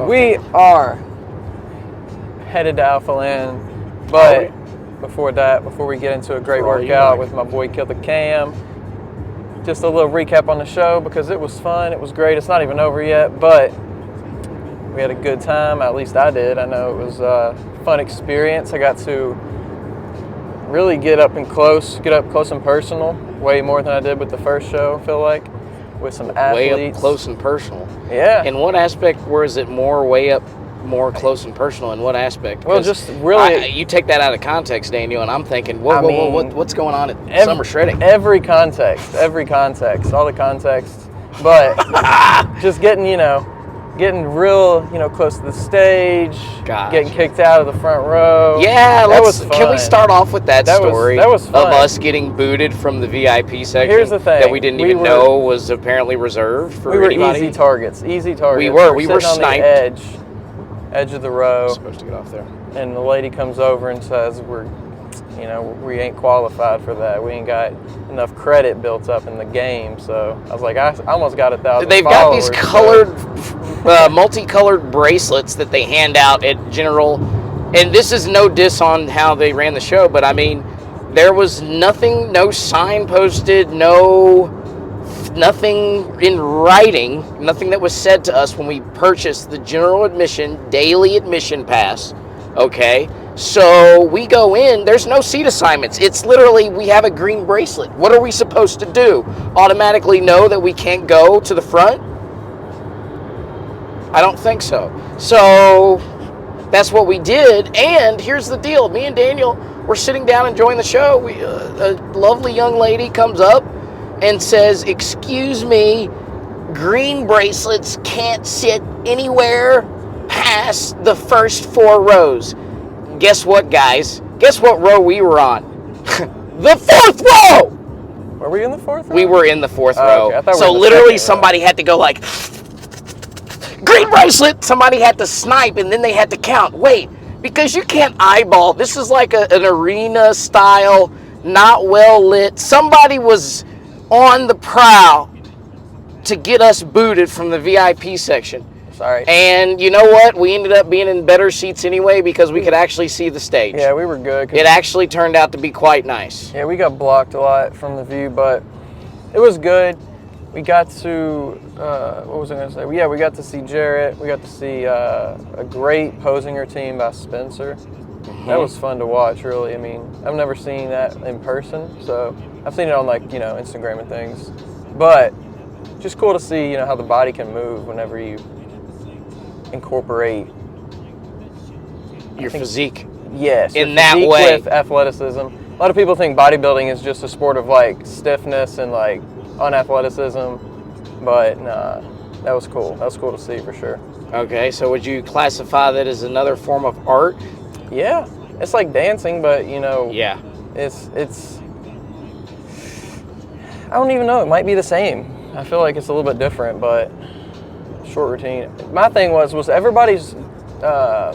We are headed to Alphaland, but before that, before we get into a great workout with my boy Killa Cam, just a little recap on the show because it was fun. It was great. It's not even over yet, but we had a good time. At least I did. I know it was a fun experience. I got to really get up close and personal, way more than I did with the first show, I feel like, with some athletes. Way up close and personal. Yeah. In what aspect was it more close and personal? In what aspect? Well, just really... you take that out of context, Daniel, and I'm thinking, what's going on at summer shredding? Every context, all the context. But just getting real, close to the stage, getting kicked out of the front row. Yeah, that was fun. Can we start off with that story that was fun. Of us getting booted from the VIP section? Here's the thing. That we didn't even know was apparently reserved for anybody? We were easy targets. We were sniped. On the edge of the row. Supposed to get off there. And the lady comes over and says, we ain't qualified for that. We ain't got enough credit built up in the game. So I was like, I almost got 1,000 They've got these colored, multicolored bracelets that they hand out at General. And this is no diss on how they ran the show, but I mean, there was nothing, no sign posted, nothing in writing, nothing that was said to us when we purchased the general admission, daily admission pass, okay? So we go in, there's no seat assignments. It's literally, we have a green bracelet. What are we supposed to do? Automatically know that we can't go to the front? I don't think so. So that's what we did, and here's the deal. Me and Daniel were sitting down enjoying the show. A lovely young lady comes up and says, "Excuse me, green bracelets can't sit anywhere past the first 4 rows." Guess what, guys? Guess what row we were on? The 4th row! Were we in the 4th row? We were in the 4th row. Okay. So literally somebody had to go like, green bracelet! Somebody had to snipe and then they had to count. Wait, because you can't eyeball. This is like an arena style, not well lit. Somebody was on the prowl to get us booted from the VIP section. Sorry. And you know what? We ended up being in better seats anyway because we could actually see the stage. Yeah, we were good. It actually turned out to be quite nice. Yeah, we got blocked a lot from the view, but it was good. We got to, what was I going to say? Yeah, we got to see Jarrett. We got to see a great Posinger team by Spencer. Mm-hmm. That was fun to watch, really. I mean, I've never seen that in person, so I've seen it on, Instagram and things. But just cool to see, how the body can move whenever you incorporate your physique. Yes, in that way. With athleticism. A lot of people think bodybuilding is just a sport of stiffness and unathleticism, but nah, that was cool. That was cool to see for sure. Okay, so would you classify that as another form of art? Yeah, it's like dancing, but yeah, it's. I don't even know. It might be the same. I feel like it's a little bit different, but. Short routine. My thing was everybody's, I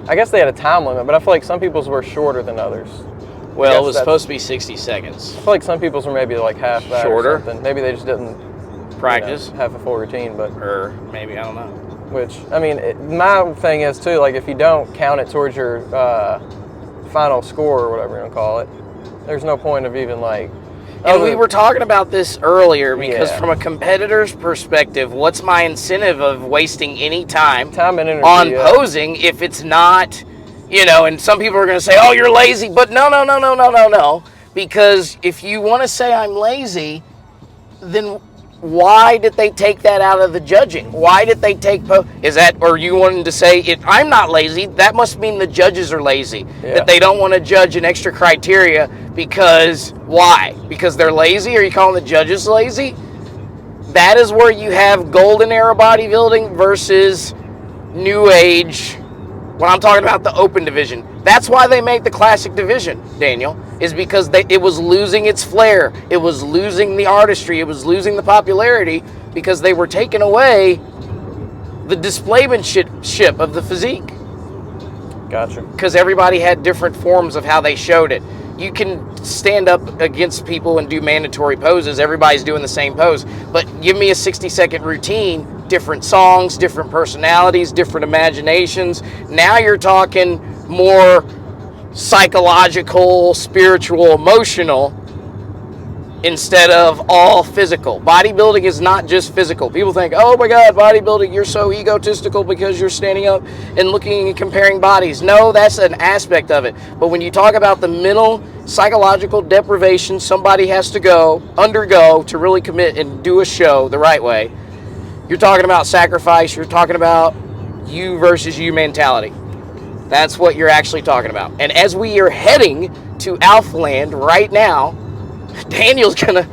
guess they had a time limit, but I feel like some people's were shorter than others. Well, it was supposed to be 60 seconds. I feel like some people's were maybe half that shorter. Or something. Maybe they just didn't practice, have a full routine, but. Or maybe, I don't know. Which, I mean, my thing is too, if you don't count it towards your final score or whatever you want to call it, there's no point of even And we were talking about this earlier because from a competitor's perspective, what's my incentive of wasting any time and energy on posing if it's not, and some people are going to say, oh, you're lazy. But no. Because if you want to say I'm lazy, then why did they take that out of the judging? Why did they take, or you wanted to say, I'm not lazy, that must mean the judges are lazy. Yeah. That they don't want to judge an extra criteria because, why? Because they're lazy? Are you calling the judges lazy? That is where you have golden era bodybuilding versus new age, when I'm talking about the open division. That's why they made the classic division, Daniel, is because it was losing its flair. It was losing the artistry. It was losing the popularity because they were taking away the displaymanship of the physique. Gotcha. Because everybody had different forms of how they showed it. you can stand up against people and do mandatory poses. Everybody's doing the same pose. But give me a 60-second routine, different songs, different personalities, different imaginations. Now you're talking more psychological, spiritual, emotional, instead of all physical. Bodybuilding is not just physical. People think, oh my God, bodybuilding, you're so egotistical because you're standing up and looking and comparing bodies. No, that's an aspect of it. But when you talk about the mental, psychological deprivation somebody has to undergo to really commit and do a show the right way, you're talking about sacrifice, you're talking about you versus you mentality. That's what you're actually talking about. And as we are heading to Alphaland right now, Daniel's gonna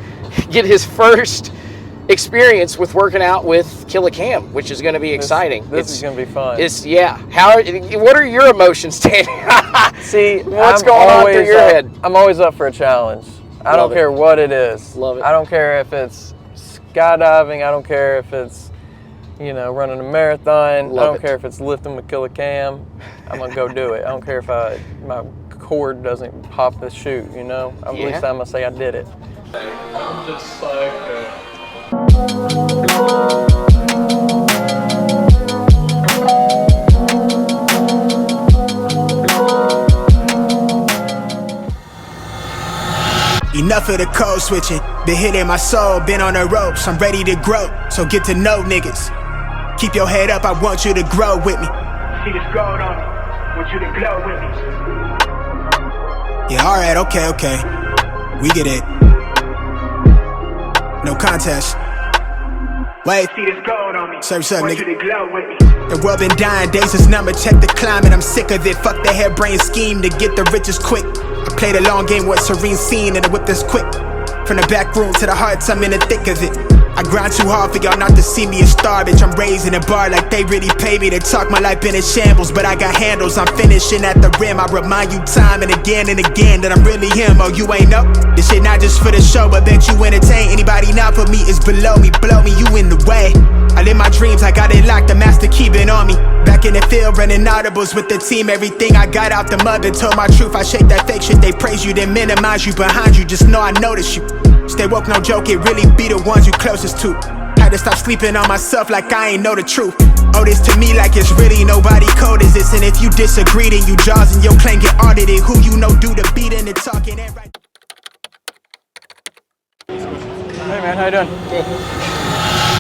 get his first experience with working out with Killa Cam, which is gonna be exciting. This is gonna be fun. What are your emotions, Daniel? See, what's going on through your head? I'm always up for a challenge. I don't care what it is. Love it. I don't care if it's skydiving. I don't care if it's, you know, running a marathon. I don't care if it's lifting with Killa Cam. I'm gonna go do it. I don't care if my cord doesn't pop the chute, you know? At least I'm gonna say I did it. I'm just psycho. Enough of the code switching, been hitting my soul, been on the ropes, I'm ready to grow, so get to know niggas. Keep your head up, I want you to grow with me. See this gold on me, want you to glow with me. Yeah, alright, okay, we get it. No contest. Wait, see this gold on me, serve up, nigga. The world been dying, days is numbered, check the climate, I'm sick of it. Fuck the harebrained scheme to get the riches quick. I play the long game with serene scene and the whip that's quick. From the back room to the hearts, I'm in the thick of it. I grind too hard for y'all not to see me a star, bitch. I'm raising a bar like they really pay me to talk. My life been in shambles, but I got handles. I'm finishing at the rim. I remind you time and again that I'm really him. Oh, you ain't know? This shit not just for the show, but bet you entertain. Anybody not for me is below me, blow me, you in the way. I live my dreams, I got it locked, the master keeping on me. Back in the field, running audibles with the team. Everything I got out the mother, told my truth. I shake that fake shit, they praise you, then minimize you behind you. Just know I notice you. Stay woke, no joke, it really be the ones you closest to. Had to stop sleeping on myself like I ain't know the truth. Oh, this to me like it's really nobody code is this. And if you disagree, then you jaws and your claim get audited. Who you know do the beating and talking and right. Hey man, how you doing? Good.